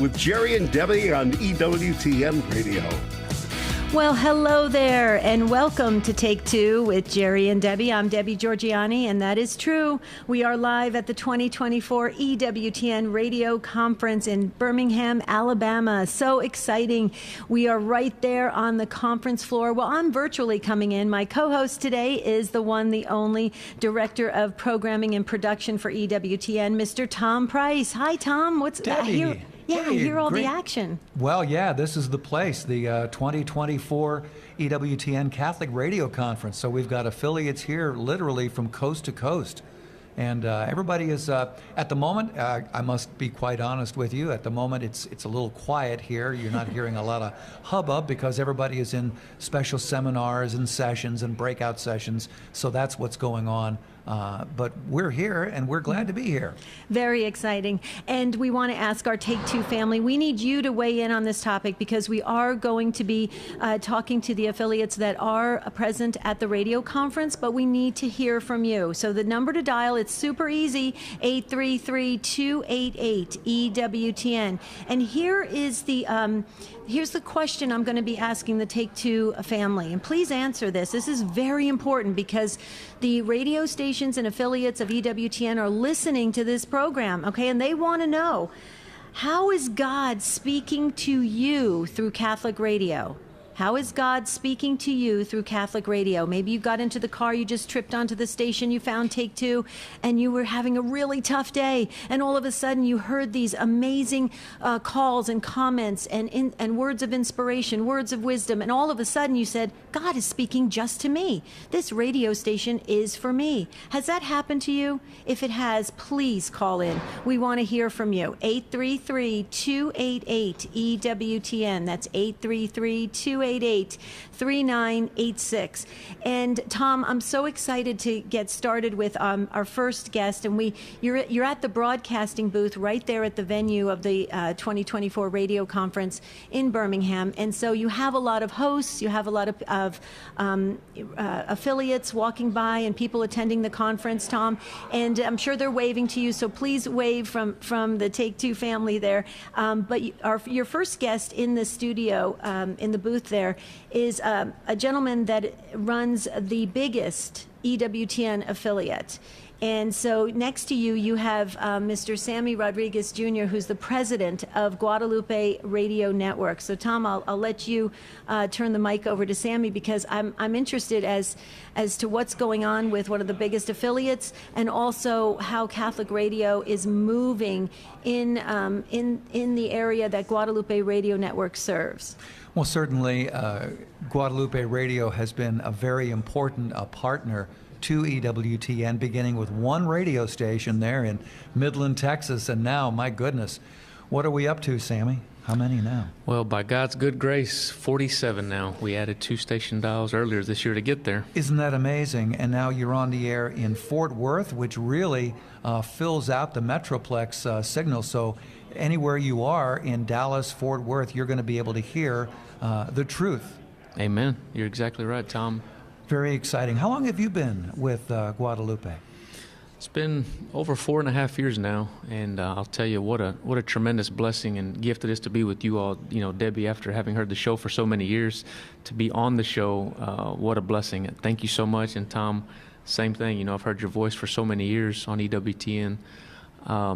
with Jerry and Debbie on EWTN Radio. Well, hello there, and welcome to Take Two with Jerry and Debbie. I'm Debbie Georgiani, and that is true. We are live at the 2024 EWTN Radio Conference in Birmingham, Alabama. So exciting. We are right there on the conference floor. Well, I'm virtually coming in. My co-host today is the one, the only Director of Programming and Production for EWTN, Mr. Tom Price. Hi, Tom. What's Debbie. Yeah, I hear all great. the action. Well, yeah, this is the place, the 2024 EWTN Catholic Radio Conference. So we've got affiliates here literally from coast to coast. And everybody is, at the moment, I must be quite honest with you, at the moment it's a little quiet here. You're not hearing a lot of hubbub because everybody is in special seminars and sessions and breakout sessions. So that's what's going on. But we're here, and we're glad to be here. Very exciting. And we want to ask our Take Two family, we need you to weigh in on this topic because we are going to be talking to the affiliates that are present at the radio conference, but we need to hear from you. So the number to dial, it's super easy, 833-288-EWTN. And here is here's the question I'm going to be asking the Take Two family. And please answer this. This is very important because the radio stations and affiliates of EWTN are listening to this program, okay? And they want to know, how is God speaking to you through Catholic radio? How is God speaking to you through Catholic radio? Maybe you got into the car, you just tripped onto the station, you found Take Two, and you were having a really tough day, and all of a sudden you heard these amazing calls and comments and words of inspiration, words of wisdom, and all of a sudden you said, God is speaking just to me. This radio station is for me. Has that happened to you? If it has, please call in. We want to hear from you. 833-288-EWTN. That's 833-288-3986. And Tom, I'm so excited to get started with our first guest. And you're at the broadcasting booth right there at the venue of the 2024 radio conference in Birmingham. And so you have a lot of hosts, you have a lot of affiliates walking by and people attending the conference, Tom. And I'm sure they're waving to you. So please wave from the Take Two family there. But your first guest in the studio, in the booth there, is a gentleman that runs the biggest EWTN affiliate. And so next to you, you have Mr. Sammy Rodriguez Jr., who's the president of Guadalupe Radio Network. So Tom, I'll let you turn the mic over to Sammy because I'm interested as to what's going on with one of the biggest affiliates and also how Catholic radio is moving in the area that Guadalupe Radio Network serves. Well, certainly, Guadalupe Radio has been a very important partner to EWTN, beginning with one radio station there in Midland, Texas, and now, my goodness, what are we up to, Sammy? How many now? Well, by God's good grace, 47 now. We added 2 station dials earlier this year to get there. Isn't that amazing? And now you're on the air in Fort Worth, which really fills out the Metroplex signal. So anywhere you are in Dallas, Fort Worth, you're going to be able to hear the truth. Amen. You're exactly right, Tom. Very exciting. How long have you been with Guadalupe? It's been over 4.5 years now, and I'll tell you what a tremendous blessing and gift it is to be with you all. You know, Debbie, after having heard the show for so many years, to be on the show, what a blessing. Thank you so much. And Tom, same thing. You know, I've heard your voice for so many years on EWTN.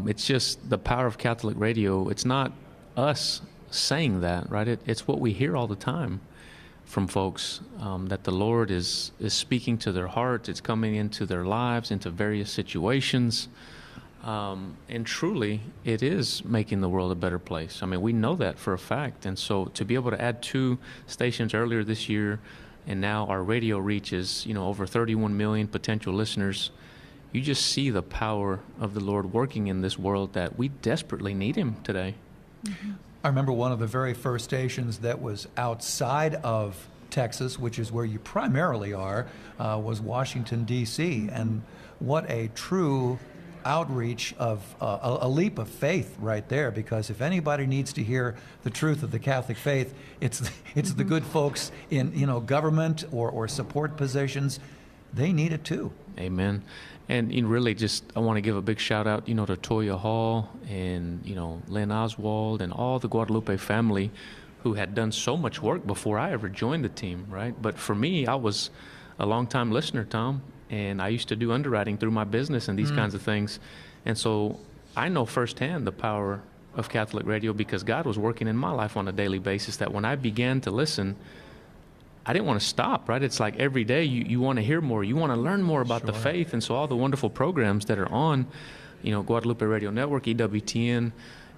It's just the power of Catholic radio. It's not us saying that, right? It's what we hear all the time from folks, that the Lord is speaking to their hearts. It's coming into their lives, into various situations. And truly, it is making the world a better place. I mean, we know that for a fact. And so to be able to add 2 stations earlier this year, and now our radio reaches, over 31 million potential listeners, you just see the power of the Lord working in this world that we desperately need Him today. Mm-hmm. I remember one of the very first stations that was outside of Texas, which is where you primarily are, was Washington, D.C. And what a true outreach of a leap of faith right there, because if anybody needs to hear the truth of the Catholic faith, it's the good folks in government or support positions. they need it too. Amen. And really I want to give a big shout out, to Toya Hall and, Lynn Oswald and all the Guadalupe family who had done so much work before I ever joined the team, right? But for me, I was a long-time listener, Tom, and I used to do underwriting through my business and these kinds of things. And so I know firsthand the power of Catholic radio because God was working in my life on a daily basis, that when I began to listen, I didn't want to stop, right? It's like every day you want to hear more, you want to learn more about the faith. And so all the wonderful programs that are on, Guadalupe Radio Network, EWTN,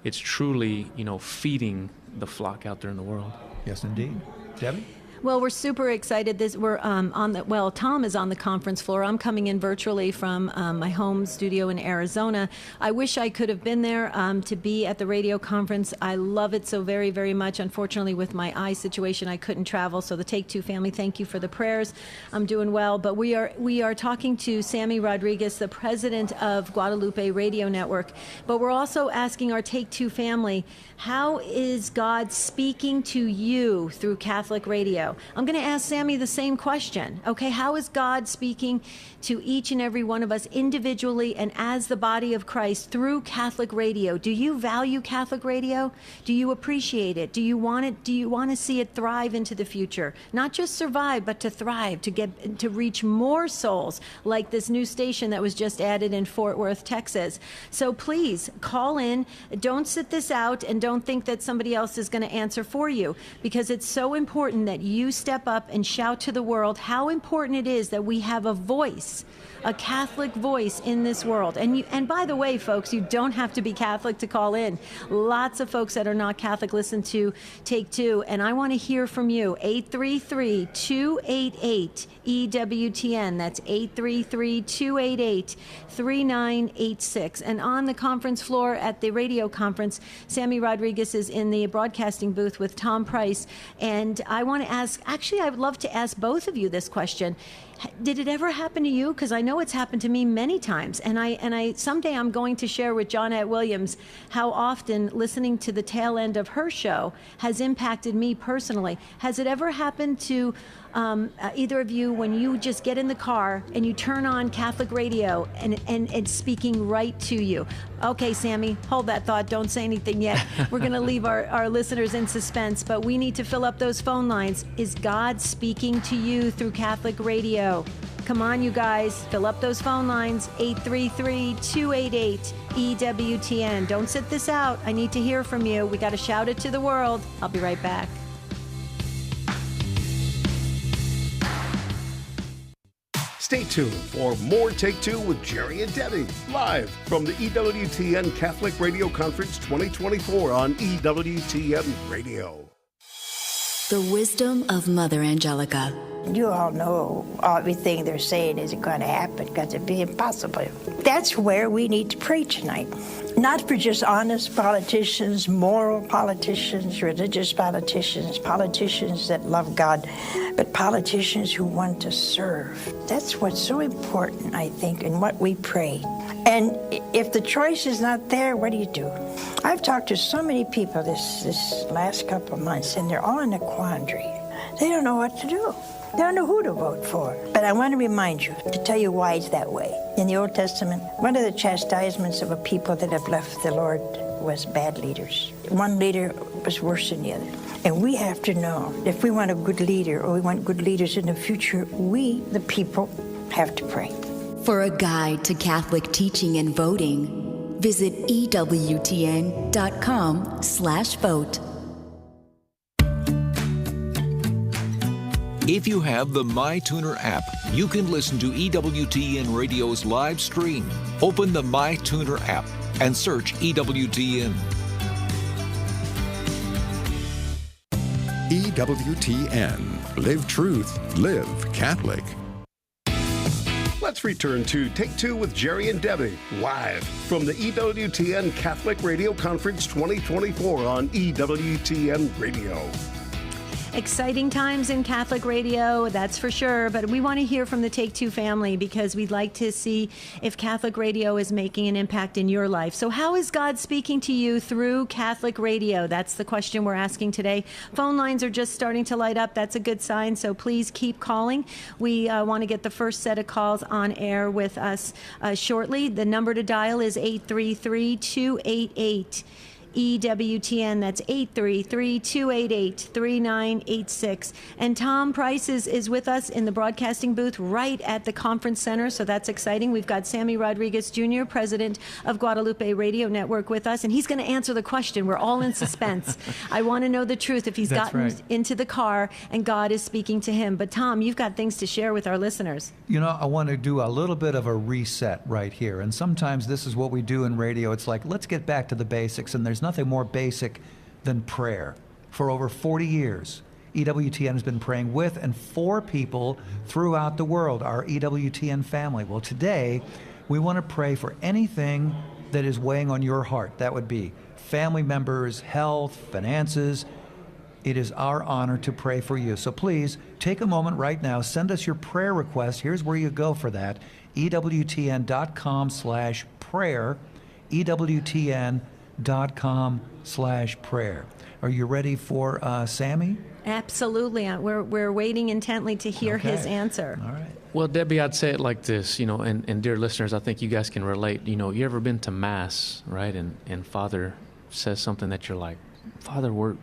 it's truly, feeding the flock out there in the world. Yes, indeed. Debbie? Well, we're super excited. We're Tom is on the conference floor. I'm coming in virtually from my home studio in Arizona. I wish I could have been there to be at the radio conference. I love it so very, very much. Unfortunately, with my eye situation, I couldn't travel. So the Take Two family, thank you for the prayers. I'm doing well. But we are talking to Sammy Rodriguez, the president of Guadalupe Radio Network. But we're also asking our Take Two family, how is God speaking to you through Catholic radio? I'm going to ask Sammy the same question. Okay, how is God speaking to each and every one of us individually and as the body of Christ through Catholic radio? Do you value Catholic radio? Do you appreciate it? Do you want it? Do you want to see it thrive into the future? Not just survive, but to thrive, to reach more souls, like this new station that was just added in Fort Worth, Texas. So please call in. Don't sit this out and don't think that somebody else is going to answer for you, because it's so important that you step up and shout to the world how important it is that we have a voice, a Catholic voice in this world. And by the way, folks, you don't have to be Catholic to call in. Lots of folks that are not Catholic listen to Take Two, and I want to hear from you. 833-288-EWTN. That's 833-288-3986. And on the conference floor at the radio conference, Sammy Rodriguez is in the broadcasting booth with Tom Price. And I want to ask, actually, I would love to ask both of you this question. Did it ever happen to you? Because I know it's happened to me many times. And I someday I'm going to share with Johnette Williams how often listening to the tail end of her show has impacted me personally. Has it ever happened to either of you when you just get in the car and you turn on Catholic radio and it's speaking right to you? Okay, Sammy, hold that thought. Don't say anything yet. We're going to leave our listeners in suspense, but we need to fill up those phone lines. Is God speaking to you through Catholic radio? Come on, you guys. Fill up those phone lines. 833-288-EWTN. Don't sit this out. I need to hear from you. We got to shout it to the world. I'll be right back. Stay tuned for more Take Two with Jerry and Debbie, live from the EWTN Catholic Radio Conference 2024 on EWTN Radio. The wisdom of Mother Angelica. You all know everything they're saying isn't going to happen because it'd be impossible. That's where we need to pray tonight. Not for just honest politicians, moral politicians, religious politicians, politicians that love God, but politicians who want to serve. That's what's so important, I think, in what we pray. And if the choice is not there, what do? I've talked to so many people this last couple of months, and they're all in a quandary. They don't know what to do. They don't know who to vote for. But I want to remind you, to tell you why it's that way. In the Old Testament, one of the chastisements of a people that have left the Lord was bad leaders. One leader was worse than the other. And we have to know, if we want a good leader or we want good leaders in the future, we, the people, have to pray. For a guide to Catholic teaching and voting, visit EWTN.com/vote. If you have the MyTuner app, you can listen to EWTN Radio's live stream. Open the MyTuner app and search EWTN. EWTN. Live truth, live Catholic. Let's return to Take Two with Jerry and Debbie, live from the EWTN Catholic Radio Conference 2024 on EWTN Radio. Exciting times in Catholic radio, that's for sure. But we want to hear from the Take Two family because we'd like to see if Catholic radio is making an impact in your life. So how is God speaking to you through Catholic radio? That's the question we're asking today. Phone lines are just starting to light up. That's a good sign. So please keep calling. We want to get the first set of calls on air with us shortly. The number to dial is 833-288. EWTN, that's 833-288-3986. And Tom Price is with us in the broadcasting booth right at the conference center, so that's exciting. We've got Sammy Rodriguez Jr., president of Guadalupe Radio Network, with us, and he's going to answer the question. We're all in suspense. I want to know the truth if he's gotten into the car and God is speaking to him. But Tom, you've got things to share with our listeners. You know, I want to do a little bit of a reset right here, and sometimes this is what we do in radio. It's like, let's get back to the basics, and there's nothing more basic than prayer. For over 40 years, EWTN has been praying with and for people throughout the world, our EWTN family. Well, today, we want to pray for anything that is weighing on your heart. That would be family members, health, finances. It is our honor to pray for you. So please, take a moment right now, send us your prayer request. Here's where you go for that, EWTN.com/prayer, EWTN.com/prayer. Are you ready for Sammy? Absolutely. We're waiting intently to hear his answer. All right. Well, Debbie, I'd say it like this, and dear listeners, I think you guys can relate. You ever been to Mass, right? And Father says something that you're like, Father, were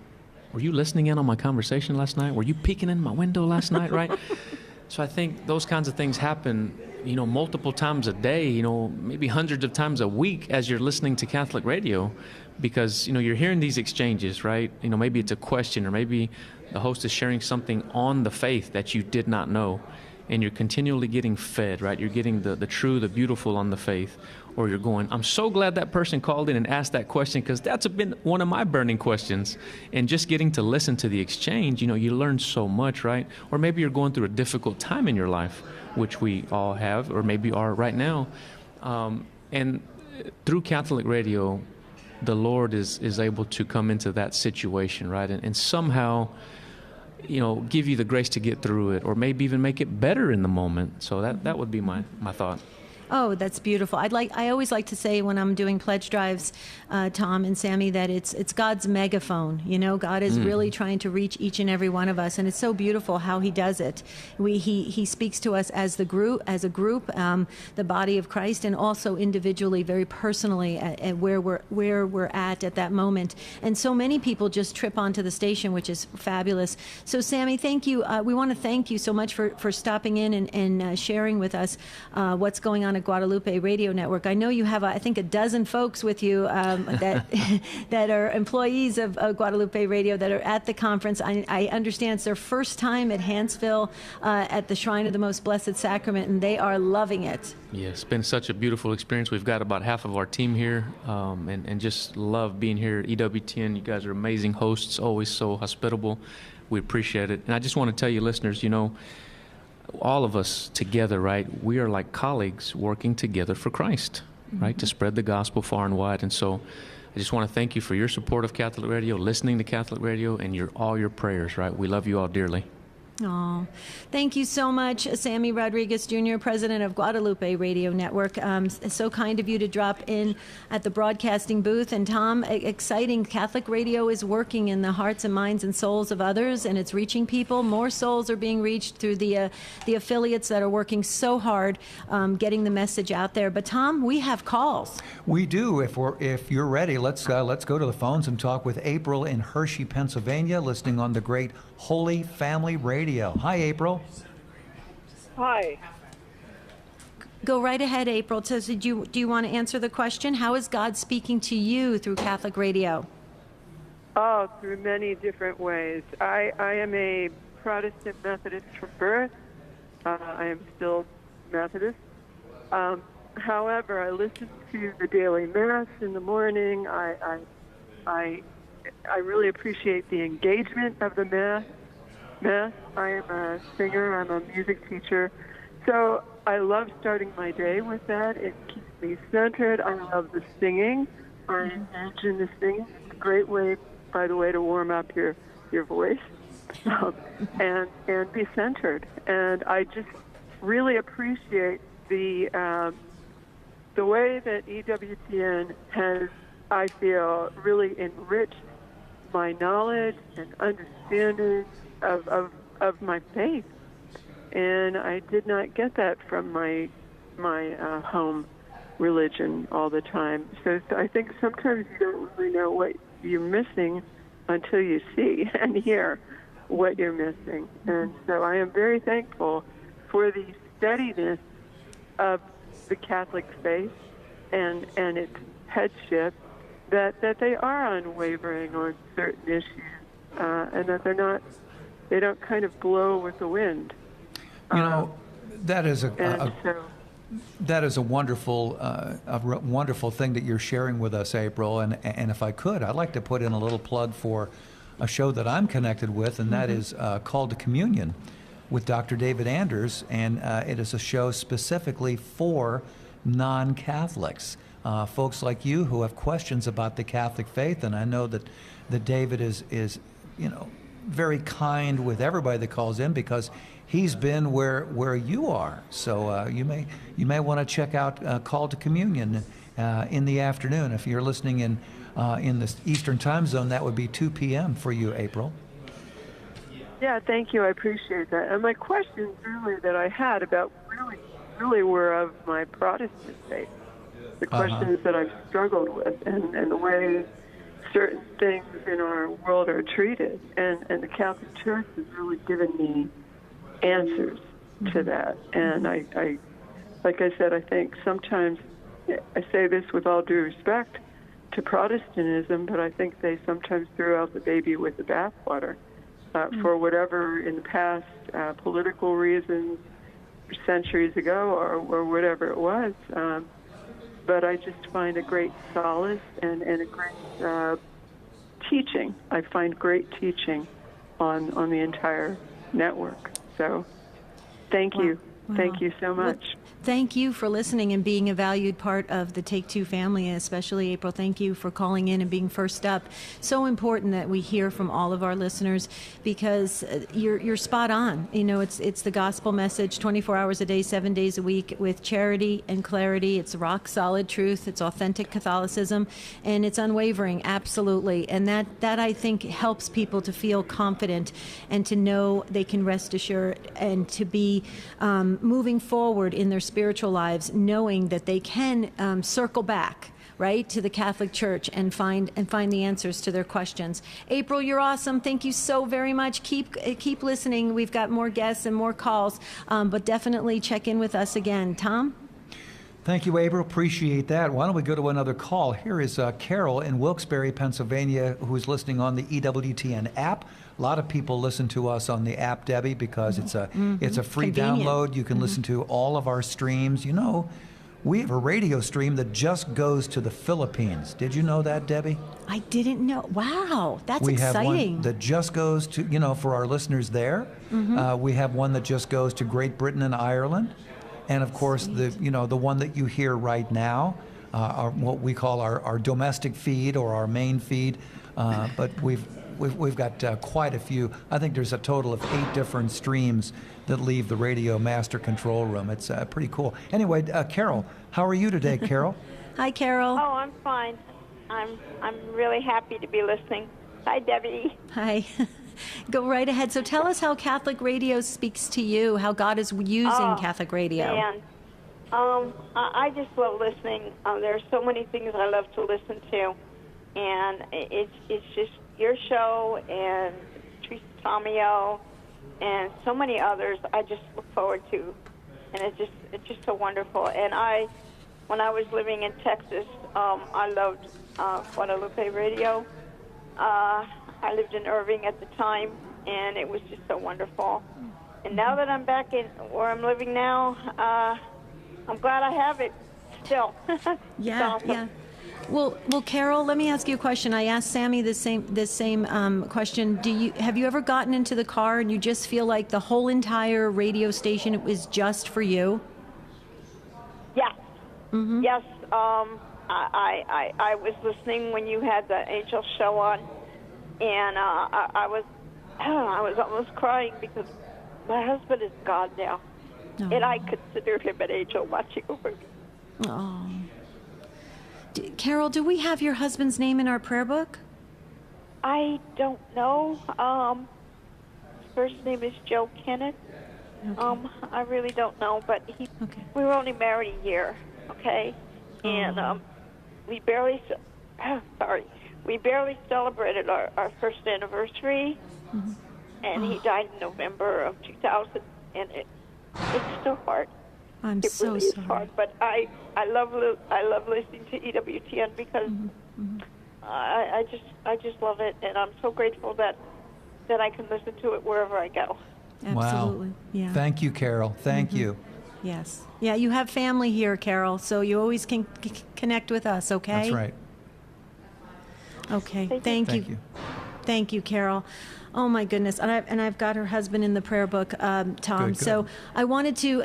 you listening in on my conversation last night? Were you peeking in my window last night, right? So I think those kinds of things happen, multiple times a day, maybe hundreds of times a week as you're listening to Catholic radio, because, you're hearing these exchanges, right? Maybe it's a question, or maybe the host is sharing something on the faith that you did not know, and you're continually getting fed, right? You're getting the true, the beautiful on the faith, or you're going, I'm so glad that person called in and asked that question, because that's been one of my burning questions. And just getting to listen to the exchange, you learn so much, right? Or maybe you're going through a difficult time in your life, which we all have, or maybe are right now. And through Catholic radio, the Lord is able to come into that situation, right? And somehow, give you the grace to get through it, or maybe even make it better in the moment. So that would be my thought. Oh, that's beautiful. I always like to say when I'm doing pledge drives, Tom and Sammy, that it's God's megaphone. God is really trying to reach each and every one of us, and it's so beautiful how He does it. He speaks to us as a group, the body of Christ, and also individually, very personally, at where we're at that moment. And so many people just trip onto the station, which is fabulous. So, Sammy, thank you. We want to thank you so much for stopping in and sharing with us what's going on at Guadalupe Radio Network. I know you have, I think, a dozen folks with you that are employees of Guadalupe Radio that are at the conference. I understand it's their first time at Hansville at the Shrine of the Most Blessed Sacrament, and they are loving it. Yeah, it's been such a beautiful experience. We've got about half of our team here, and just love being here at EWTN. You guys are amazing hosts, always so hospitable. We appreciate it. And I just want to tell you, listeners, all of us together, right, we are like colleagues working together for Christ, right, to spread the gospel far and wide. And so I just want to thank you for your support of Catholic radio, listening to Catholic radio, and all your prayers, right? We love you all dearly. Oh, thank you so much, Sammy Rodriguez Jr., president of Guadalupe Radio Network. So kind of you to drop in at the broadcasting booth. And Tom, exciting. Catholic radio is working in the hearts and minds and souls of others, and it's reaching people. More souls are being reached through the affiliates that are working so hard getting the message out there. But Tom, we have calls. We do. If you're ready, let's go to the phones and talk with April in Hershey, Pennsylvania, listening on the great Holy Family Radio. Hi, April. Hi. Go right ahead, April. So do you want to answer the question? How is God speaking to you through Catholic radio? Oh, through many different ways. I am a Protestant Methodist from birth. I am still Methodist. However, I listen to the daily Mass in the morning. I really appreciate the engagement of the Mass. I am a singer. I'm a music teacher. So I love starting my day with that. It keeps me centered. I love the singing. I engage in the singing. It's a great way, by the way, to warm up your voice. and be centered. And I just really appreciate the way that EWTN has, I feel, really enriched my knowledge and understanding of my faith. And I did not get that from my home religion all the time. So I think sometimes you don't really know what you're missing until you see and hear what you're missing. And so I am very thankful for the steadiness of the Catholic faith and its headship, that they are unwavering on certain issues, and that they don't kind of blow with the wind. You know, that is a wonderful wonderful thing that you're sharing with us, April. And if I could, I'd like to put in a little plug for a show that I'm connected with, and that is Called to Communion with Dr. David Anders, and it is a show specifically for non-Catholics, folks like you who have questions about the Catholic faith. And I know that David is very kind with everybody that calls in, because he's been where you are. So you may want to check out Call to Communion in the afternoon. If you're listening in the Eastern Time Zone, that would be 2 p.m. for you, April. Yeah, thank you. I appreciate that. And my questions really that I had about really were of my Protestant faith. The questions that I've struggled with, and the way certain things in our world are treated. And the Catholic Church has really given me answers to that. And I like I said, I think sometimes, I say this with all due respect to Protestantism, but I think they sometimes threw out the baby with the bathwater for whatever in the past political reasons centuries ago or whatever it was. But I just find a great solace and a great teaching. I find great teaching on the entire network. So thank you. Wow. Thank you so much. Well, thank you for listening and being a valued part of the Take Two family, especially April. Thank you for calling in and being first up. So important that we hear from all of our listeners, because you're spot on. You know, it's the gospel message 24 hours a day, 7 days a week, with charity and clarity. It's rock solid truth. It's authentic Catholicism, and it's unwavering, absolutely. And that I think helps people to feel confident and to know they can rest assured and to be moving forward in their spiritual lives, knowing that they can circle back, right, to the Catholic Church and find the answers to their questions. April, you're awesome. Thank you so very much. Keep listening. We've got more guests and more calls, but definitely check in with us again. Tom? Thank you, April. Appreciate that. Why don't we go to another call? Here is Carol in Wilkes-Barre, Pennsylvania, who's listening on the EWTN app. A lot of people listen to us on the app, Debbie, because it's a free download. You can listen to all of our streams. You know, we have a radio stream that just goes to the Philippines. Did you know that, Debbie? I didn't know. Wow, that's We exciting. have one that just goes to, for our listeners there. We have one that just goes to Great Britain and Ireland. And of course, the one that you hear right now, what we call our domestic feed or our main feed. But we've got quite a few. I think there's a total of 8 different streams that leave the radio master control room. It's pretty cool. Anyway, Carol, how are you today, Carol? Hi, Carol. Oh, I'm fine. I'm really happy to be listening. Hi, Debbie. Hi. Go right ahead. So tell us how Catholic radio speaks to you, how God is using Catholic radio. Man. I just love listening. There are so many things I love to listen to. And it's just your show and Teresa Tomeo and so many others I just look forward to. And it's just so wonderful. And when I was living in Texas, I loved Guadalupe Radio. I lived in Irving at the time, and it was just so wonderful. And now that I'm back in where I'm living now, I'm glad I have it still. Yeah, yeah. Well, Carol, let me ask you a question. I asked Sammy this same question. Have you ever gotten into the car and you just feel like the whole entire radio station was just for you? Yes. Mm-hmm. Yes. I was listening when you had the Angel show on, and I was I was almost crying because my husband is gone now, and I consider him an angel watching over me. Oh. Carol, do we have your husband's name in our prayer book? I don't know. His first name is Joe Kennett. Okay. I really don't know, but we were only married a year, okay? And we barely celebrated our first anniversary, and he died in November of 2000, and it's still hard. I'm it so really sorry. Is hard, but I love listening to EWTN because I just love it, and I'm so grateful that I can listen to it wherever I go. Absolutely. Wow. Yeah. Thank you, Carol. Thank you. Yes. Yeah, you have family here, Carol, so you always can connect with us, okay? That's right. Okay. Thank you. Thank you, Carol. Oh my goodness, and I've got her husband in the prayer book, Tom. Good. So I wanted to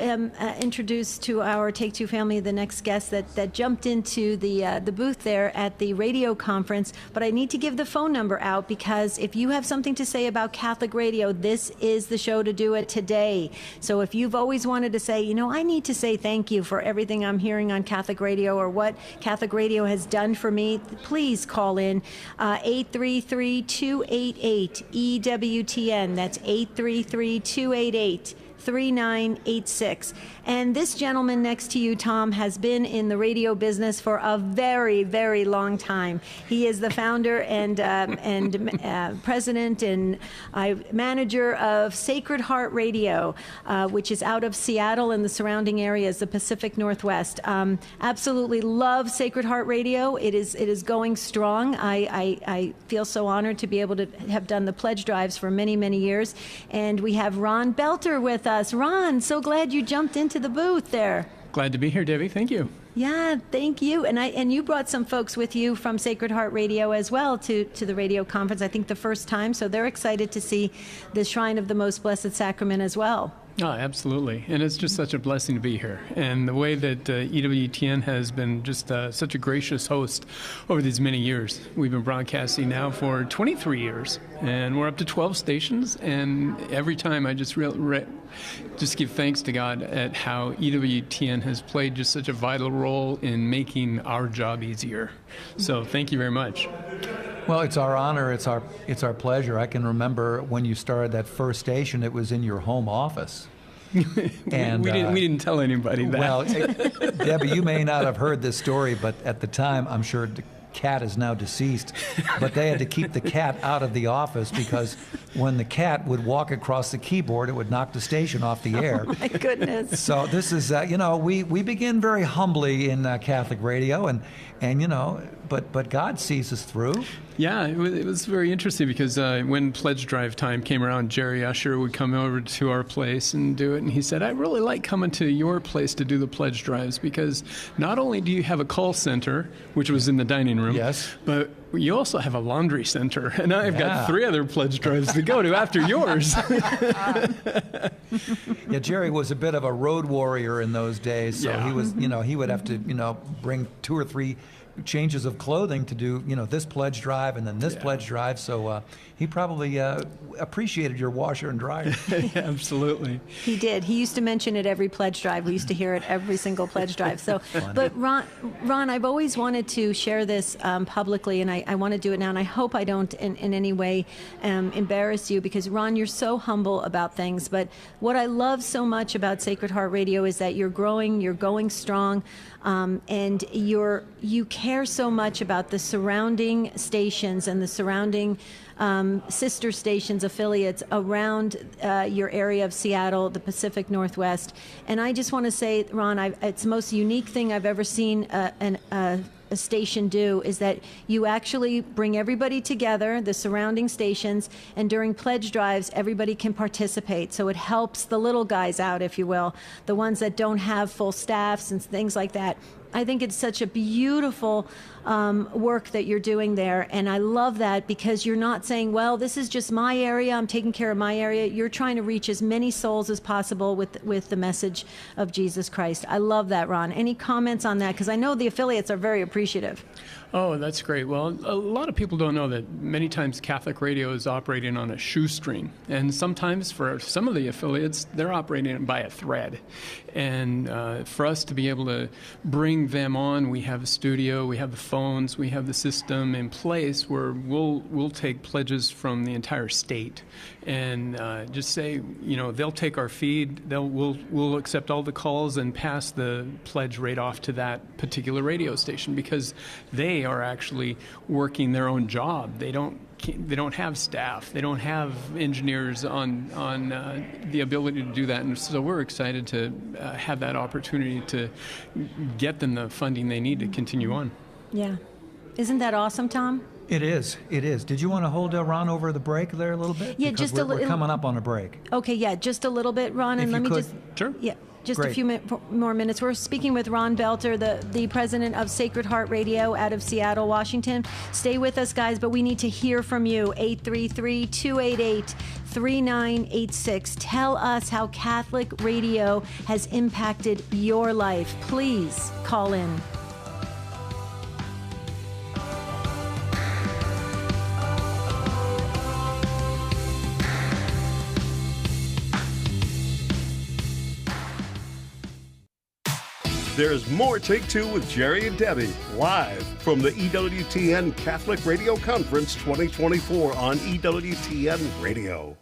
introduce to our Take Two family the next guest that jumped into the booth there at the radio conference. But I need to give the phone number out because if you have something to say about Catholic radio, this is the show to do it today. So if you've always wanted to say, I need to say thank you for everything I'm hearing on Catholic radio or what Catholic radio has done for me, please call in 833-288 EWTN. That's 833-288-3986. And this gentleman next to you, Tom, has been in the radio business for a very, very long time. He is the founder and president and manager of Sacred Heart Radio, which is out of Seattle and the surrounding areas, the Pacific Northwest. Absolutely love Sacred Heart Radio. It is going strong. I feel so honored to be able to have done the pledge drives for many, many years. And we have Ron Belter with us. Ron, so glad you jumped into the booth there. Glad to be here, Debbie. Thank you. Yeah, thank you. And you brought some folks with you from Sacred Heart Radio as well to the radio conference, I think the first time. So they're excited to see the Shrine of the Most Blessed Sacrament as well. Oh, absolutely. And it's just such a blessing to be here. And the way that EWTN has been just such a gracious host over these many years. We've been broadcasting now for 23 years, and we're up to 12 stations. And every time I just just give thanks to God at how EWTN has played just such a vital role in making our job easier. So thank you very much. Well, it's our honor. It's our pleasure. I can remember when you started that first station, it was in your home office. And we didn't tell anybody that. Well, Debbie, you may not have heard this story, but at the time, I'm sure the cat is now deceased, but they had to keep the cat out of the office because when the cat would walk across the keyboard, it would knock the station off the air. Oh, my goodness. So this is, we begin very humbly in Catholic radio, and but God sees us through. Yeah, it was very interesting because when pledge drive time came around, Jerry Usher would come over to our place and do it, and he said, I really like coming to your place to do the pledge drives because not only do you have a call center, which was in the dining room, yes, but you also have a laundry center, and I've got 3 other pledge drives to go to after yours. Yeah, Jerry was a bit of a road warrior in those days, so he was, he would have to, bring 2 or 3 changes of clothing to do, this pledge drive and then this pledge drive. So he probably appreciated your washer and dryer. Absolutely. He did. He used to mention it every pledge drive. We used to hear it every single pledge drive. So, but Ron, I've always wanted to share this publicly, and I want to do it now. And I hope I don't in any way embarrass you, because Ron, you're so humble about things. But what I love so much about Sacred Heart Radio is that you're growing, you're going strong, and you care so much about the surrounding stations and the surrounding sister stations, affiliates around your area of Seattle, the Pacific Northwest. And I just want to say, Ron, it's the most unique thing I've ever seen a station do, is that you actually bring everybody together, the surrounding stations, and during pledge drives, everybody can participate. So it helps the little guys out, if you will, the ones that don't have full staffs and things like that. I think it's such a beautiful work that you're doing there, and I love that, because you're not saying, well, this is just my area, I'm taking care of my area. You're trying to reach as many souls as possible with the message of Jesus Christ. I love that, Ron. Any comments on that? Because I know the affiliates are very appreciative. Oh, that's great. Well, a lot of people don't know that many times Catholic radio is operating on a shoestring. And sometimes for some of the affiliates, they're operating by a thread. And for us to be able to bring them on, we have a studio, we have the phones, we have the system in place where we'll take pledges from the entire state and just say, they'll take our feed, we'll accept all the calls and pass the pledge right off to that particular radio station because they are actually working their own job. They don't have staff. They don't have engineers on the ability to do that. And so we're excited to have that opportunity to get them the funding they need to continue on. Yeah. Isn't that awesome, Tom? It is. Did you want to hold Ron over the break there a little bit? Yeah, because just we're coming up on a break. Okay, yeah, just a little bit, Ron. And let me just... Sure. Yeah. Just Great. a few more minutes. We're speaking with Ron Belter, the president of Sacred Heart Radio out of Seattle, Washington. Stay with us, guys, but we need to hear from you. 833-288-3986. Tell us how Catholic radio has impacted your life. Please call in. There's more Take Two with Jerry and Debbie, live from the EWTN Catholic Radio Conference 2024 on EWTN Radio.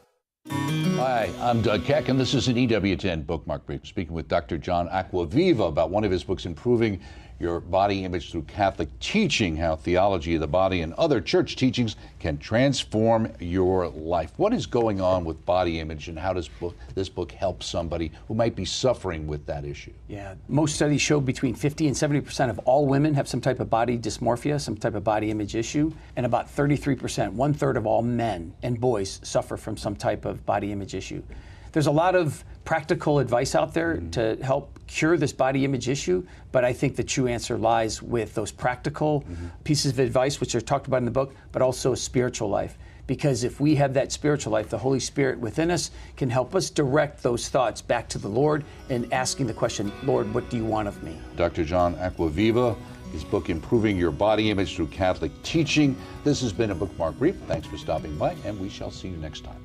Hi, I'm Doug Keck, and this is an EWTN Bookmark Brief, speaking with Dr. John Acquaviva about one of his books, Improving Your Body Image Through Catholic Teaching, how theology of the body and other church teachings can transform your life. What is going on with body image, and how does this book help somebody who might be suffering with that issue? Yeah, most studies show between 50 and 70% of all women have some type of body dysmorphia, some type of body image issue, and about 33%, 1/3 of all men and boys suffer from some type of body image issue. There's a lot of practical advice out there to help cure this body image issue, but I think the true answer lies with those practical pieces of advice, which are talked about in the book, but also a spiritual life. Because if we have that spiritual life, the Holy Spirit within us can help us direct those thoughts back to the Lord and asking the question, Lord, what do you want of me? Dr. John Acquaviva, his book, Improving Your Body Image Through Catholic Teaching. This has been a Bookmark Brief. Thanks for stopping by, and we shall see you next time.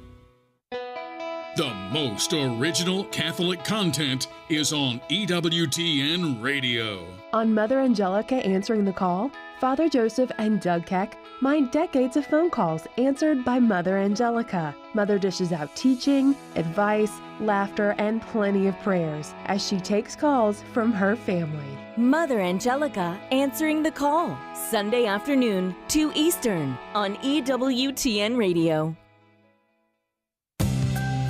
The most original Catholic content is on EWTN Radio. On Mother Angelica Answering the Call, Father Joseph and Doug Keck mine decades of phone calls answered by Mother Angelica. Mother dishes out teaching, advice, laughter, and plenty of prayers as she takes calls from her family. Mother Angelica Answering the Call, Sunday afternoon, 2 Eastern, on EWTN Radio.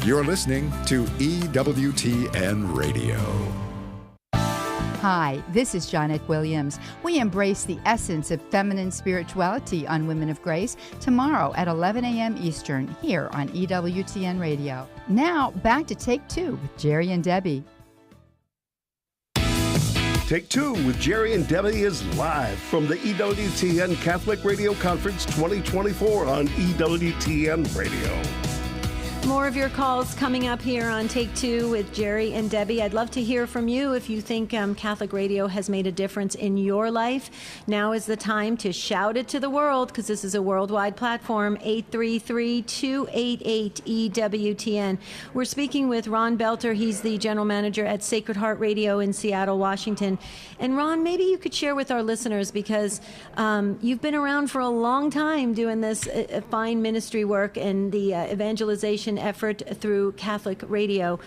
You're listening to EWTN Radio. Hi, this is Janet Williams. We embrace the essence of feminine spirituality on Women of Grace tomorrow at 11 a.m. Eastern here on EWTN Radio. Now, back to Take Two with Jerry and Debbie. Take Two with Jerry and Debbie is live from the EWTN Catholic Radio Conference 2024 on EWTN Radio. More of your calls coming up here on Take Two with Jerry and Debbie. I'd love to hear from you if you think Catholic radio has made a difference in your life. Now is the time to shout it to the world, because this is a worldwide platform. 833-288-EWTN. We're speaking with Ron Belter. He's the general manager at Sacred Heart Radio in Seattle, Washington. And Ron, maybe you could share with our listeners, because you've been around for a long time doing this fine ministry work and the evangelization effort through Catholic radio.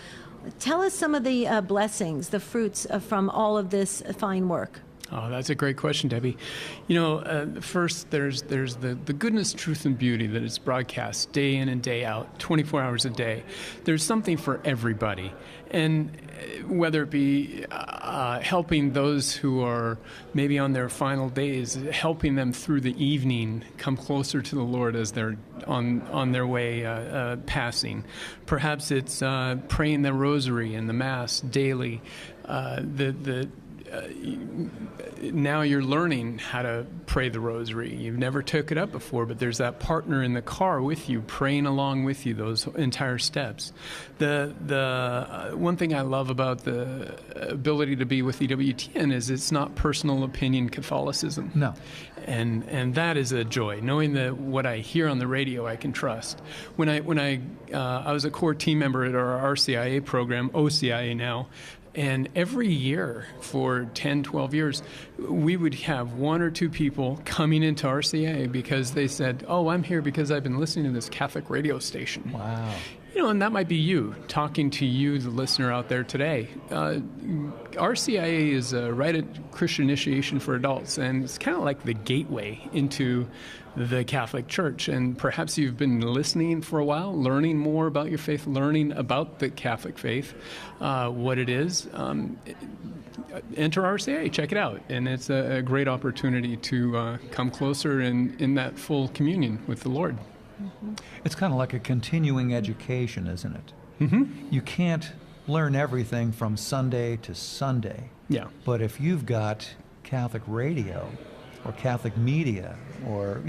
Tell us some of the blessings, the fruits from all of this fine work. Oh, that's a great question, Debbie. First, there's the goodness, truth, and beauty that is broadcast day in and day out, 24 hours a day. There's something for everybody. And whether it be helping those who are maybe on their final days, helping them through the evening come closer to the Lord as they're on their way passing. Perhaps it's praying the rosary and the Mass daily. The now you're learning how to pray the rosary. You've never took it up before, but there's that partner in the car with you, praying along with you those entire steps. The one thing I love about the ability to be with EWTN is it's not personal opinion Catholicism. No. And that is a joy, knowing that what I hear on the radio I can trust. When I was a core team member at our RCIA program, OCIA now, and every year for 10, 12 years, we would have one or two people coming into RCIA because they said, oh, I'm here because I've been listening to this Catholic radio station. Wow. And that might be you, talking to you, the listener out there today. RCIA is a Rite of Christian Initiation for adults, and it's kind of like the gateway into the Catholic Church. And perhaps you've been listening for a while, learning more about your faith, learning about the Catholic faith, what it is. Enter RCIA, check it out. And it's a great opportunity to come closer in that full communion with the Lord. Mm-hmm. It's kind of like a continuing education, isn't it? Mm-hmm. You can't learn everything from Sunday to Sunday. Yeah. But if you've got Catholic radio or Catholic media or,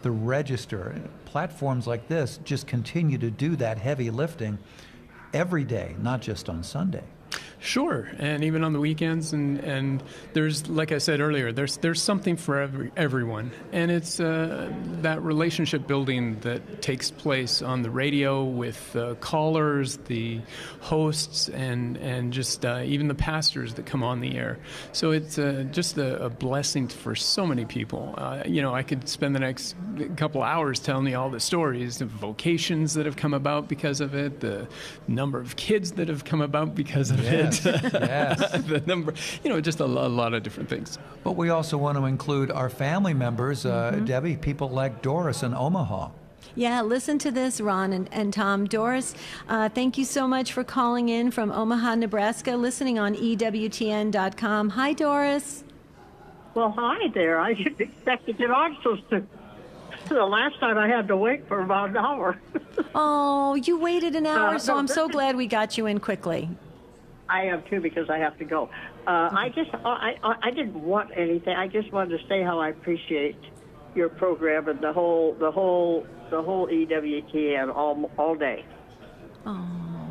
the Register, platforms like this just continue to do that heavy lifting every day, not just on Sunday. Sure, and even on the weekends, and there's, like I said earlier, there's something for everyone, and it's that relationship building that takes place on the radio with callers, the hosts, and just even the pastors that come on the air. So it's just a blessing for so many people. I could spend the next couple hours telling you all the stories, the vocations that have come about because of it, the number of kids that have come about because of it. Yes. The number, just a lot of different things. But we also want to include our family members, Debbie, people like Doris in Omaha. Yeah, listen to this, Ron and Tom. Doris, thank you so much for calling in from Omaha, Nebraska, listening on EWTN.com. Hi, Doris. Well, hi there. I didn't expect to get on so soon. The last time I had to wait for about an hour. Oh, you waited an hour, so I'm so glad we got you in quickly. I am too, because I have to go. I didn't want anything. I just wanted to say how I appreciate your program and the whole EWTN all day. Oh.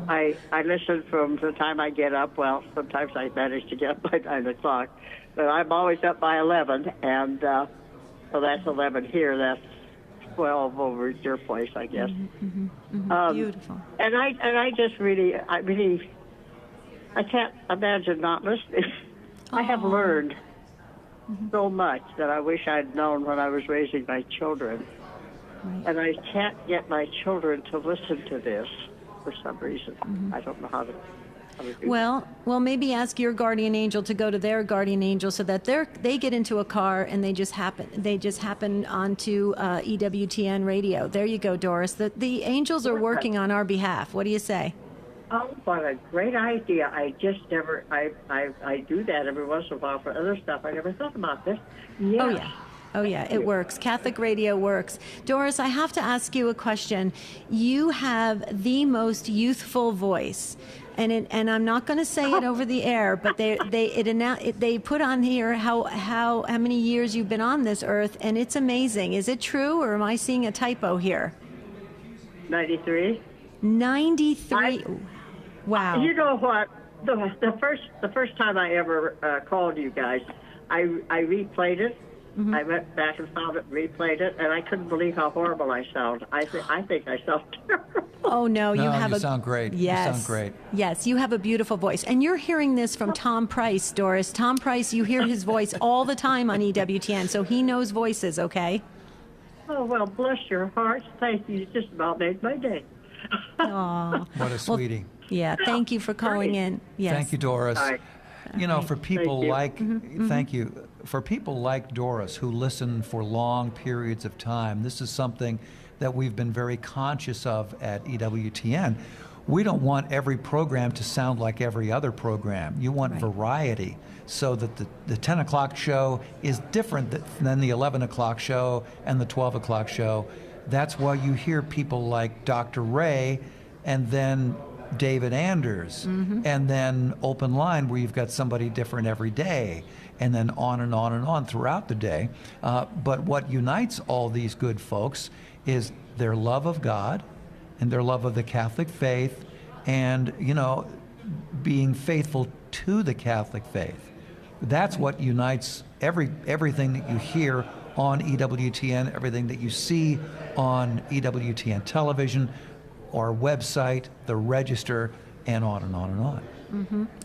I listen from the time I get up. Well, sometimes I manage to get up by 9 o'clock, but I'm always up by 11, and that's 11 here. That's 12 over at your place, I guess. Mm-hmm, mm-hmm. Beautiful. And I just really. I can't imagine not listening. I have learned so much that I wish I'd known when I was raising my children. Right. And I can't get my children to listen to this for some reason. Mm-hmm. I don't know how to do Well, maybe ask your guardian angel to go to their guardian angel so that they get into a car and they just happen onto EWTN radio. There you go, Doris. The angels are working on our behalf. What do you say? Oh, what a great idea. I just never, I do that every once in a while for other stuff. I never thought about this. Yes. Oh, yeah, it works. Catholic radio works. Doris, I have to ask you a question. You have the most youthful voice. And I'm not going to say it over the air, but they put on here how many years you've been on this earth, and it's amazing. Is it true, or am I seeing a typo here? 93. 93. Wow. You know what? The first time I ever called you guys, I replayed it. Mm-hmm. I went back and found it, replayed it, and I couldn't believe how horrible I sound. I think I sound terrible. Oh no, you sound great. Yes, you sound great. Yes, you have a beautiful voice, and you're hearing this from Tom Price, Doris. Tom Price, you hear his voice all the time on EWTN, so he knows voices. Okay. Oh well, bless your heart. Thank you. You just about made my day. Aw. What a sweetie. Well, yeah, thank you for calling in. Yes. Thank you, Doris. For people like, thank you. For people like Doris who listen for long periods of time, this is something that we've been very conscious of at EWTN. We don't want every program to sound like every other program. You want variety so that the 10 o'clock show is different than the 11 o'clock show and the 12 o'clock show. That's why you hear people like Dr. Ray and then David Anders, and then Open Line, where you've got somebody different every day, and then on and on and on throughout the day. But what unites all these good folks is their love of God and their love of the Catholic faith, and, you know, being faithful to the Catholic faith. That's what unites everything that you hear on EWTN, everything that you see on EWTN television, our website, the register, and on and on and on.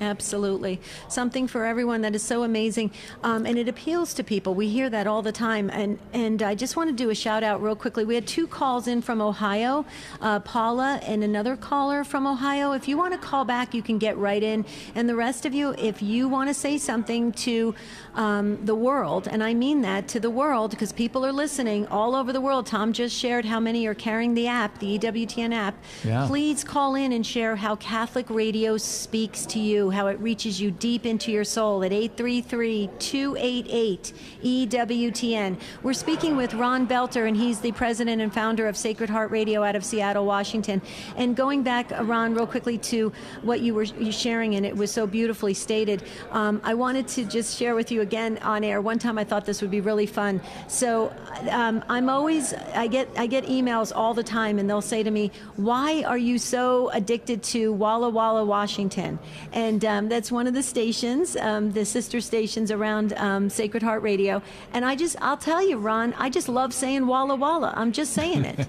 Absolutely. Something for everyone that is so amazing. And it appeals to people. We hear that all the time. And I just want to do a shout out real quickly. We had 2 calls in from Ohio, Paula and another caller from Ohio. If you want to call back, you can get right in. And the rest of you, if you want to say something to the world, and I mean that, to the world, because people are listening all over the world. Tom just shared how many are carrying the app, the EWTN app. Yeah. Please call in and share how Catholic radio speaks to you, how it reaches you deep into your soul at 833-288-EWTN. We're speaking with Ron Belter, and he's the president and founder of Sacred Heart Radio out of Seattle, Washington. And going back, Ron, real quickly to what you were sharing, and it was so beautifully stated, I wanted to just share with you again on air. One time I thought this would be really fun. So I get emails all the time, and they'll say to me, why are you so addicted to Walla Walla, Washington? And that's one of the stations, the sister stations around Sacred Heart Radio. And I'll tell you, Ron, I just love saying Walla Walla. I'm just saying it.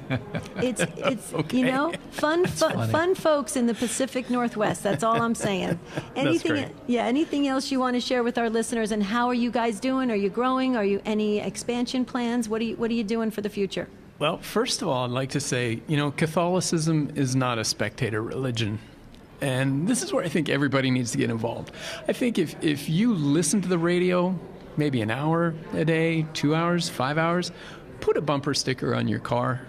It's Okay. you know, fun folks in the Pacific Northwest. That's all I'm saying. Anything else you want to share with our listeners? And how are you guys doing? Are you growing? Are you any expansion plans? What are you doing for the future? Well, first of all, I'd like to say, you know, Catholicism is not a spectator religion. And this is where I think everybody needs to get involved. I think if you listen to the radio, maybe an hour a day, 2 hours, 5 hours, put a bumper sticker on your car.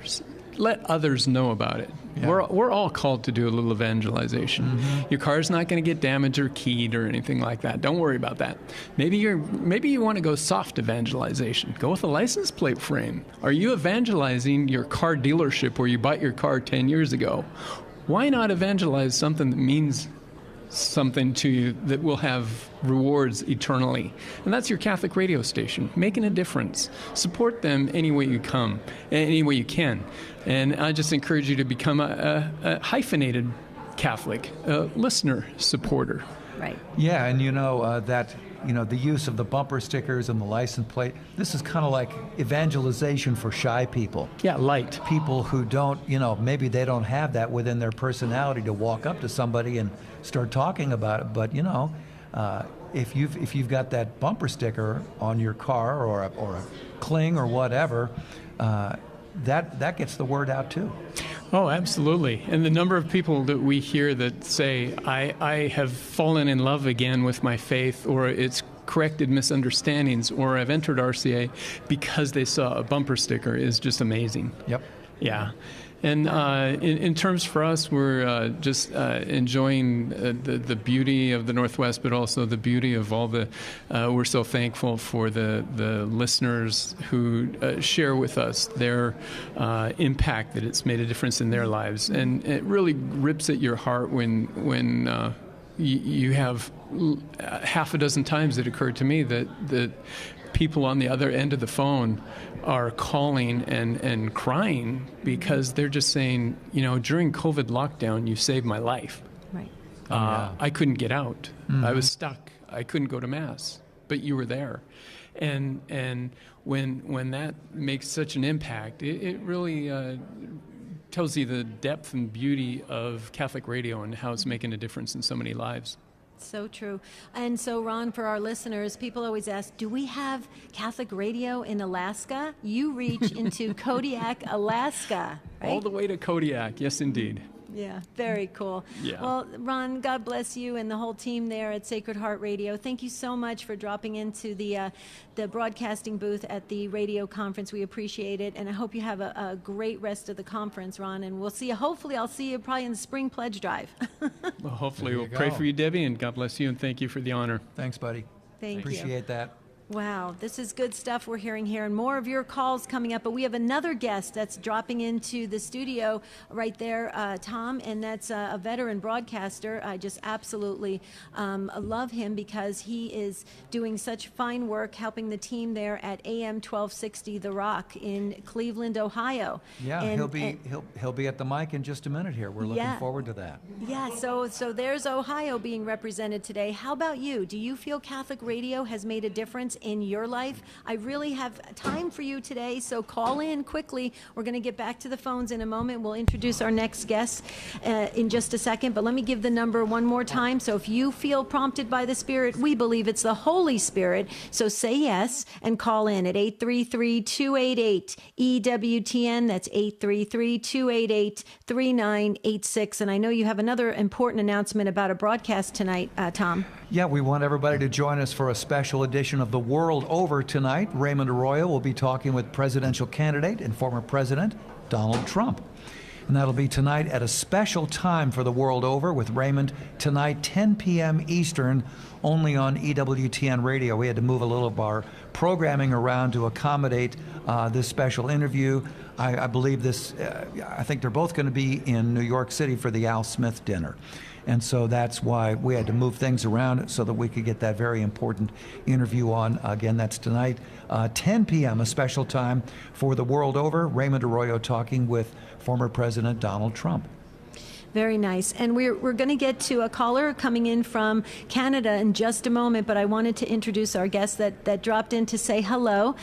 Let others know about it. Yeah. We're all called to do a little evangelization. Your car's not going to get damaged or keyed or anything like that. Don't worry about that. Maybe you want to go soft evangelization. Go with a license plate frame. Are you evangelizing your car dealership where you bought your car 10 years ago? Why not evangelize something that means something to you that will have rewards eternally? And that's your Catholic radio station, making a difference. Support them any way you can. And I just encourage you to become a hyphenated Catholic, a listener supporter. Right. Yeah, and the use of the bumper stickers and the license plate, this is kind of like evangelization for shy people. Yeah, light. People who don't, maybe they don't have that within their personality to walk up to somebody and start talking about it. But, if you've got that bumper sticker on your car or a cling or whatever, that gets the word out too. Oh, absolutely. And the number of people that we hear that say, I have fallen in love again with my faith, or it's corrected misunderstandings, or I've entered RCA because they saw a bumper sticker is just amazing. Yep. Yeah. And in terms for us, we're just enjoying the beauty of the Northwest, but also the beauty of all the, we're so thankful for the listeners who share with us their impact, that it's made a difference in their lives. And it really rips at your heart when you have half a dozen times it occurred to me that people on the other end of the phone are calling and crying because they're just saying, during COVID lockdown, you saved my life. Right. I couldn't get out. I was stuck. I couldn't go to Mass, but you were there. And when that makes such an impact, it really tells you the depth and beauty of Catholic radio and how it's making a difference in so many lives. So true. And so, Ron, for our listeners, people always ask, do we have Catholic radio in Alaska? You reach into Kodiak, Alaska, right? All the way to Kodiak, yes, indeed. Yeah, very cool. Yeah. Well, Ron, God bless you and the whole team there at Sacred Heart Radio. Thank you so much for dropping into the broadcasting booth at the radio conference. We appreciate it, and I hope you have a great rest of the conference, Ron. And we'll see you. Hopefully, I'll see you probably in the spring pledge drive. Well, hopefully, we'll pray for you, Debbie, and God bless you, and thank you for the honor. Thanks, buddy. Thank you. Appreciate that. Wow, this is good stuff we're hearing here, and more of your calls coming up. But we have another guest that's dropping into the studio right there, Tom, and that's a veteran broadcaster. I just absolutely love him because he is doing such fine work helping the team there at AM 1260 The Rock in Cleveland, Ohio. Yeah, and, he'll be at the mic in just a minute here. We're looking forward to that. Yeah, so there's Ohio being represented today. How about you? Do you feel Catholic radio has made a difference in your life? I really have time for you today, so call in quickly. We're going to get back to the phones in a moment. We'll introduce our next guest in just a second, but let me give the number one more time. So if you feel prompted by the Spirit, we believe it's the Holy Spirit, so say yes and call in at 833-288-EWTN. That's 833-288-3986. And I know you have another important announcement about a broadcast tonight, Tom. Yeah, we want everybody to join us for a special edition of The World Over tonight. Raymond Arroyo will be talking with presidential candidate and former President Donald Trump. And that'll be tonight at a special time for The World Over with Raymond tonight, 10 p.m. Eastern, only on EWTN Radio. We had to move a little of our programming around to accommodate this special interview. I believe I think they're both going to be in New York City for the Al Smith dinner. And so that's why we had to move things around so that we could get that very important interview on. Again, that's tonight, 10 p.m., a special time for The World Over. Raymond Arroyo talking with former President Donald Trump. Very nice. And we're going to get to a caller coming in from Canada in just a moment, but I wanted to introduce our guest that dropped in to say hello.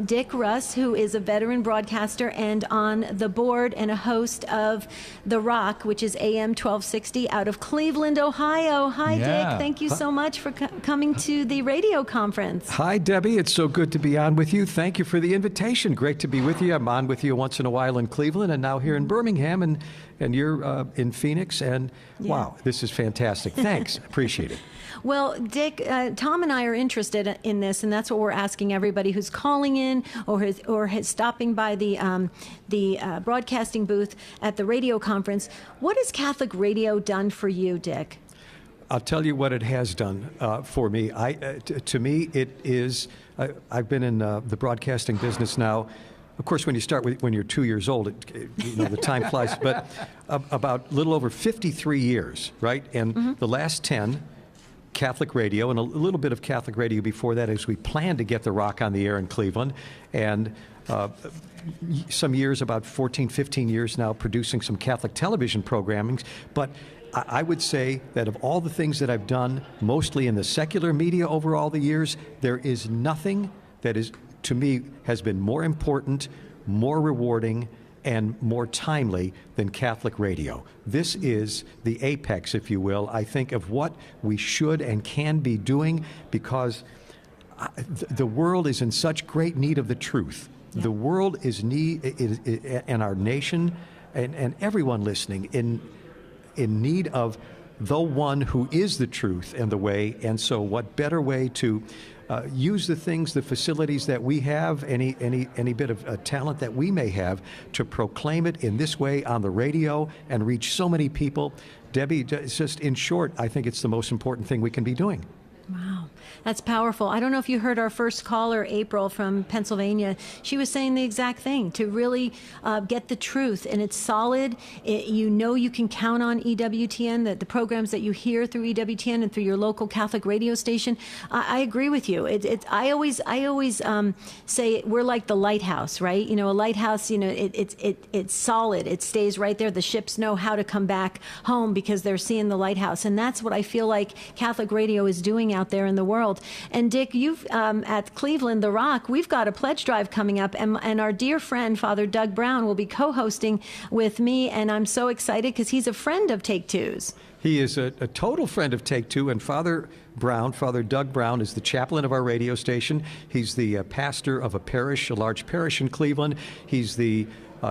Dick Russ, who is a veteran broadcaster and on the board and a host of The Rock, which is AM 1260 out of Cleveland, Ohio. Hi, Yeah. Dick. Thank you so much for coming to the radio conference. Hi, Debbie. It's so good to be on with you. Thank you for the invitation. Great to be with you. I'm on with you once in a while in Cleveland and now here in Birmingham, and you're in Phoenix, and wow, this is fantastic. Thanks. Appreciate it. Well, Dick, Tom and I are interested in this, and that's what we're asking everybody who's calling in or is stopping by the broadcasting booth at the radio conference. What has Catholic radio done for you, Dick? I'll tell you what it has done for me. To me, it is. I've been in the broadcasting business now. Of course, when you start when you're 2 years old, the time flies. But about a little over 53 years, right? And the last 10, Catholic radio, and a little bit of Catholic radio before that, as we planned to get The Rock on the air in Cleveland, and some years, about 14, 15 years now, producing some Catholic television programming. But I would say that of all the things that I've done, mostly in the secular media over all the years, there is nothing that is, to me, has been more important, more rewarding, and more timely than Catholic radio. This is the apex, if you will, I think, of what we should and can be doing, because the world is in such great need of the truth. Yeah. The world is and our nation and everyone listening in need of the one who is the truth and the way. And so what better way to use the things, the facilities that we have, any bit of talent that we may have, to proclaim it in this way on the radio and reach so many people. Debbie, just in short, I think it's the most important thing we can be doing. Wow, that's powerful. I don't know if you heard our first caller, April from Pennsylvania. She was saying the exact thing, to really get the truth, and it's solid. You can count on EWTN, the programs that you hear through EWTN and through your local Catholic radio station. I agree with you. I always say we're like the lighthouse, right? A lighthouse, it's solid. It stays right there. The ships know how to come back home because they're seeing the lighthouse, and that's what I feel like Catholic radio is doing out there in the world. And Dick, you've at Cleveland, The Rock, we've got a pledge drive coming up, and our dear friend Father Doug Brown will be co-hosting with me, and I'm so excited because he's a friend of Take Two's. He is a total friend of Take Two, and Father Doug Brown, is the chaplain of our radio station. He's the pastor of a large parish in Cleveland. He's the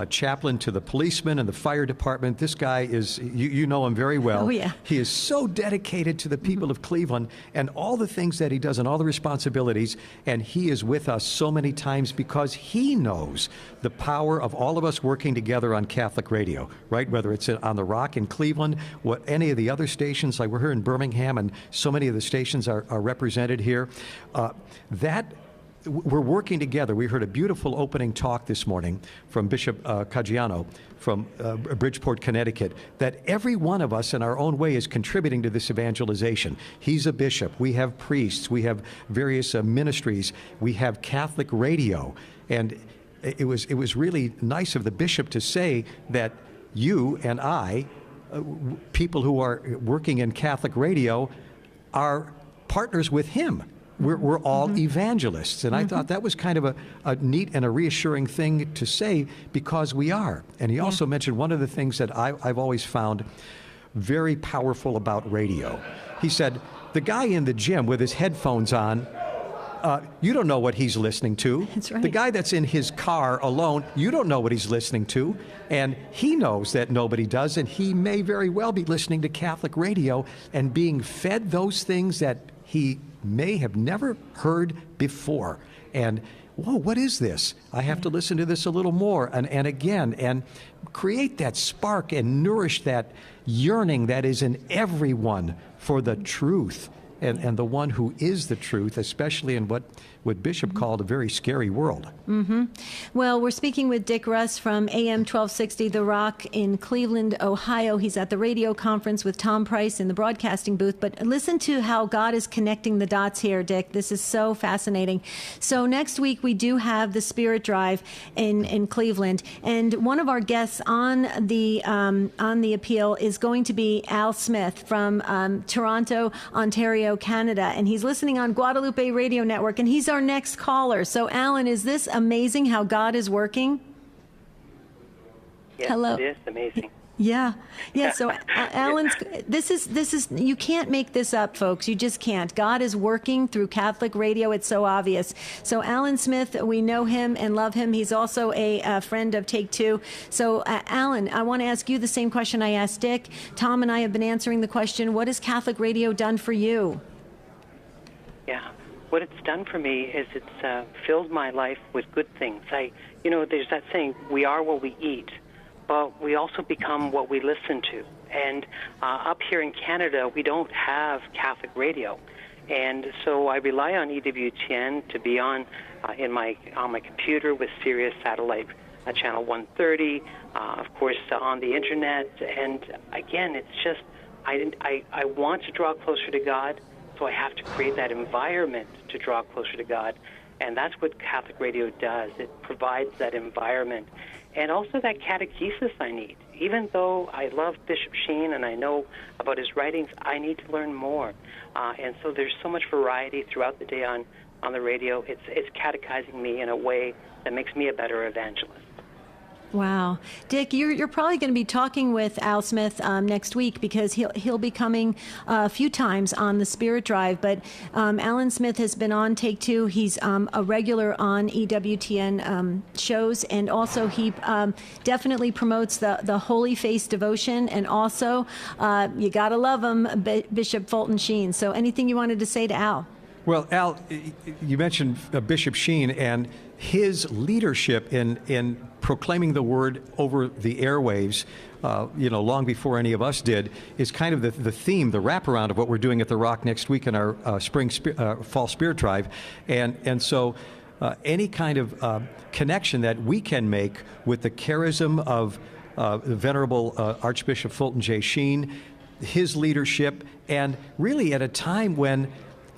chaplain to the policemen and the fire department. This guy is, you know him very well. Oh, yeah. He is so dedicated to the people of Cleveland and all the things that he does and all the responsibilities. And he is with us so many times because he knows the power of all of us working together on Catholic radio, right? Whether it's on The Rock in Cleveland, what any of the other stations, like we're here in Birmingham, and so many of the stations are represented here. We're working together. We heard a beautiful opening talk this morning from Bishop Caggiano from Bridgeport, Connecticut, that every one of us in our own way is contributing to this evangelization. He's a bishop. We have priests. We have various ministries. We have Catholic radio. And it was really nice of the bishop to say that you and I, people who are working in Catholic radio, are partners with him. We're all evangelists. And I thought that was kind of a neat and a reassuring thing to say, because we are. And he also mentioned one of the things that I've always found very powerful about radio. He said, the guy in the gym with his headphones on, you don't know what he's listening to. That's right. The guy that's in his car alone, you don't know what he's listening to. And he knows that nobody does. And he may very well be listening to Catholic radio and being fed those things that he may have never heard before. And, whoa, what is this? I have to listen to this a little more and again, and create that spark and nourish that yearning that is in everyone for the truth and the one who is the truth, especially in what Bishop called a very scary world. Well, we're speaking with Dick Russ from AM 1260 The Rock in Cleveland, Ohio. He's at the radio conference with Tom Price in the broadcasting booth. But listen to how God is connecting the dots here, Dick. This is so fascinating. So next week we do have the Spirit Drive in Cleveland, and one of our guests on the appeal is going to be Al Smith from Toronto, Ontario, Canada, and he's listening on Guadalupe Radio Network, and he's our next caller. So, Alan, is this amazing how God is working? Yes, Hello. It is amazing. Yeah. So, Alan's. This is. You can't make this up, folks. You just can't. God is working through Catholic radio. It's so obvious. So, Alan Smith, we know him and love him. He's also a friend of Take Two. So, Alan, I want to ask you the same question I asked Dick. Tom and I have been answering the question: what has Catholic radio done for you? Yeah. What it's done for me is it's filled my life with good things. There's that saying, we are what we eat, but we also become what we listen to. And up here in Canada, we don't have Catholic radio. And so I rely on EWTN to be on my computer with Sirius Satellite Channel 130, of course, on the Internet. And again, it's just, I want to draw closer to God. So I have to create that environment to draw closer to God. And that's what Catholic radio does. It provides that environment. And also that catechesis I need. Even though I love Bishop Sheen and I know about his writings, I need to learn more. And so there's so much variety throughout the day on the radio. It's catechizing me in a way that makes me a better evangelist. Wow. Dick, you're probably going to be talking with Al Smith next week, because he'll be coming a few times on the Spirit Drive. But Alan Smith has been on Take Two. He's a regular on EWTN shows, and also he definitely promotes the Holy Face devotion, and also you got to love him, Bishop Fulton Sheen. So anything you wanted to say to Al? Well, Al, you mentioned Bishop Sheen and his leadership in proclaiming the word over the airwaves, long before any of us did, is kind of the theme, the wraparound of what we're doing at The Rock next week in our Fall Spirit Drive. And so any kind of connection that we can make with the charism of the Venerable Archbishop Fulton J. Sheen, his leadership, and really at a time when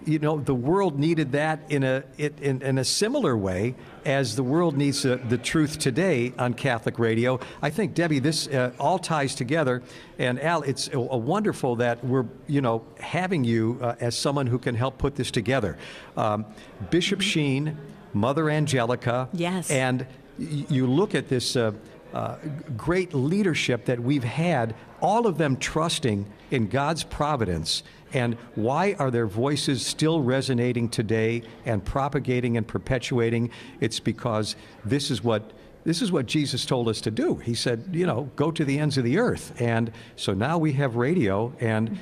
the world needed that in a similar way as the world needs the truth today on Catholic radio. I think, Debbie, this all ties together. And Al, it's wonderful that we're, having you as someone who can help put this together. Bishop Sheen, Mother Angelica. Yes. And you look at this great leadership that we've had, all of them trusting in God's providence. And why are their voices still resonating today and propagating and perpetuating? It's because this is what this is what Jesus told us to do. He said, you know, go to the ends of the earth. And so now we have radio, and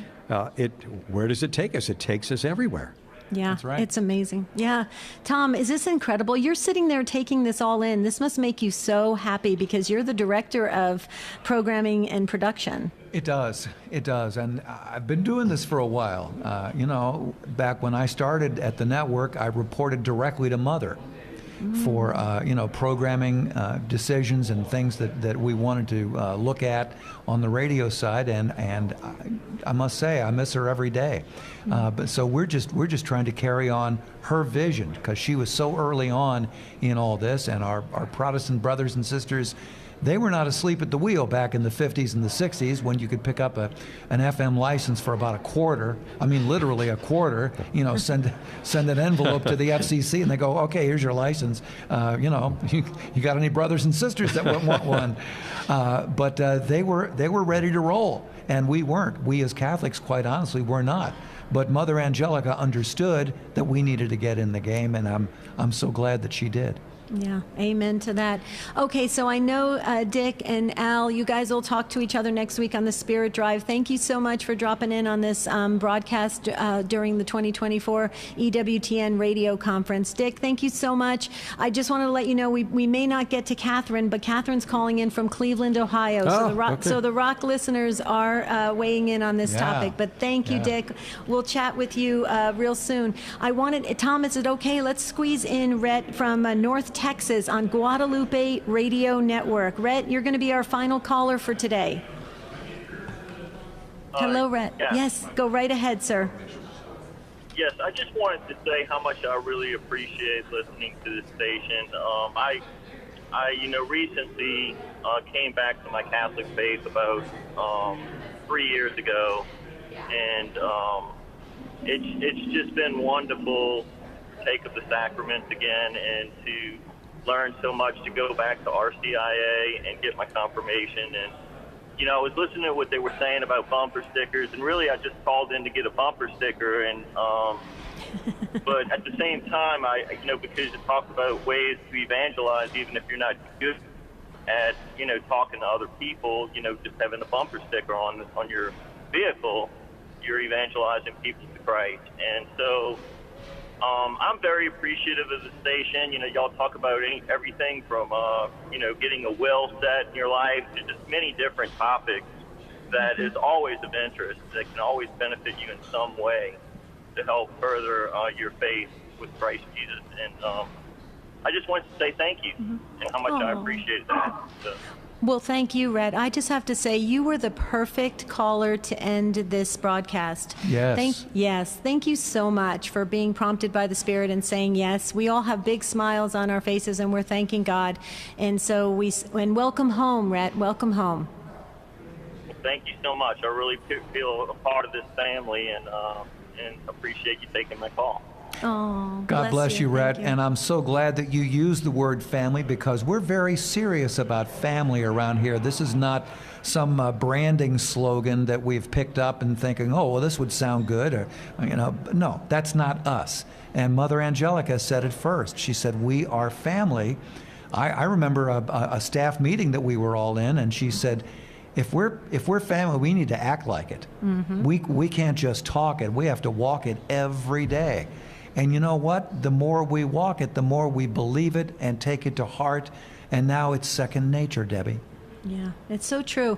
where does it take us? It takes us everywhere. Yeah, That's right. It's amazing. Yeah. Tom, is this incredible? You're sitting there taking this all in. This must make you so happy because you're the director of programming and production. It does. It does. And I've been doing this for a while. You know, back when I started at the network, I reported directly to Mother for, you know, programming decisions and things that we wanted to look at on the radio side. And I must say, I miss her every day. But so we're just trying to carry on her vision because she was so early on in all this, and our Protestant brothers and sisters, they were not asleep at the wheel back in the 50s and the 60s when you could pick up an FM license for about a quarter. I mean, literally a quarter. You know, send an envelope to the FCC and they go, okay, here's your license. You know, you got any brothers and sisters that want one? But they were ready to roll, and we weren't. We as Catholics, quite honestly, were not. But Mother Angelica understood that we needed to get in the game, and I'm so glad that she did. Yeah, amen to that. Okay, so I know Dick and Al, you guys will talk to each other next week on the Spirit Drive. Thank you so much for dropping in on this broadcast during the 2024 EWTN radio conference. Dick, thank you so much. I just wanted to let you know we may not get to Catherine, but Catherine's calling in from Cleveland, Ohio. So the rock listeners are weighing in on this topic. But thank you, Dick. We'll chat with you real soon. I wanted, Tom, is it okay? Let's squeeze in Rhett from North Texas on Guadalupe Radio Network. Rhett, you're going to be our final caller for today. Hello, Rhett. Yeah. Yes, go right ahead, sir. Yes, I just wanted to say how much I really appreciate listening to this station. I recently came back to my Catholic faith about 3 years ago, and it's just been wonderful to take up the sacraments again and to learn so much, to go back to RCIA and get my confirmation. And, you know, I was listening to what they were saying about bumper stickers, and really I just called in to get a bumper sticker. And but at the same time, because you talk about ways to evangelize, even if you're not good at, talking to other people, just having a bumper sticker on your vehicle, you're evangelizing people to Christ. And so I'm very appreciative of the station. Y'all talk about everything from, getting a will set in your life to just many different topics that is always of interest, that can always benefit you in some way to help further your faith with Christ Jesus. And I just wanted to say thank you and how much I appreciate that. So. Well, thank you, Rhett. I just have to say you were the perfect caller to end this broadcast. Yes. Thank you so much for being prompted by the Spirit and saying yes. We all have big smiles on our faces, and we're thanking God. And so welcome home, Rhett. Welcome home. Well, thank you so much. I really feel a part of this family, and appreciate you taking my call. Oh, God bless you, Rhett. And I'm so glad that you used the word family, because we're very serious about family around here. This is not some branding slogan that we've picked up and thinking, oh, well, this would sound good. Or, no, that's not us. And Mother Angelica said it first. She said, we are family. I remember a staff meeting that we were all in, and she said, if we're family, we need to act like it. Mm-hmm. We can't just talk it. We have to walk it every day. And you know what? The more we walk it, the more we believe it and take it to heart. And now it's second nature, Debbie. Yeah, it's so true.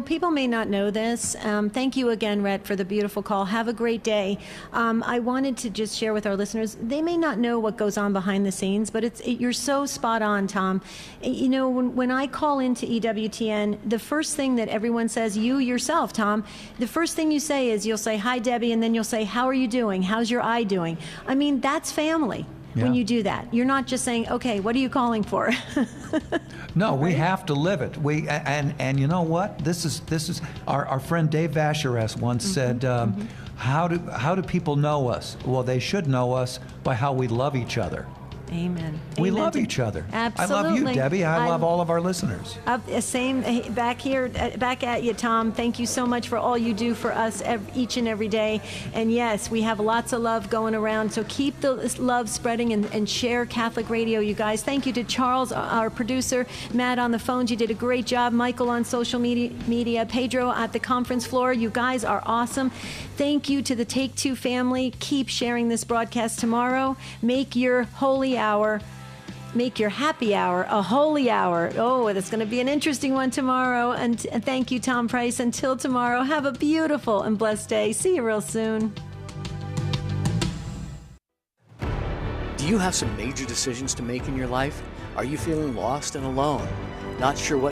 People may not know this. Thank you again, Rhett, for the beautiful call. Have a great day. I wanted to just share with our listeners, they may not know what goes on behind the scenes, but you're so spot on, Tom. When I call into EWTN, the first thing that everyone says, you yourself, Tom, the first thing you say is you'll say, hi, Debbie, and then you'll say, how are you doing? How's your eye doing? I mean, that's family. Yeah. When you do that, you're not just saying, okay, what are you calling for? No, we have to live it. And you know what? This is our friend Dave Vacheres once said, how do people know us? Well, they should know us by how we love each other. Amen. We Amen love to- each other. Absolutely. I love you, Debbie. I love all of our listeners. Same back here, back at you, Tom. Thank you so much for all you do for us each and every day. And yes, we have lots of love going around. So keep the love spreading and share Catholic Radio, you guys. Thank you to Charles, our producer, Matt on the phones. You did a great job. Michael on social media, Pedro at the conference floor. You guys are awesome. Thank you to the Take Two family. Keep sharing this broadcast tomorrow. Make your holy hour, make your happy hour a holy hour. Oh, that's going to be an interesting one tomorrow. And thank you, Tom Price. Until tomorrow, have a beautiful and blessed day. See you real soon. Do you have some major decisions to make in your life? Are you feeling lost and alone? Not sure what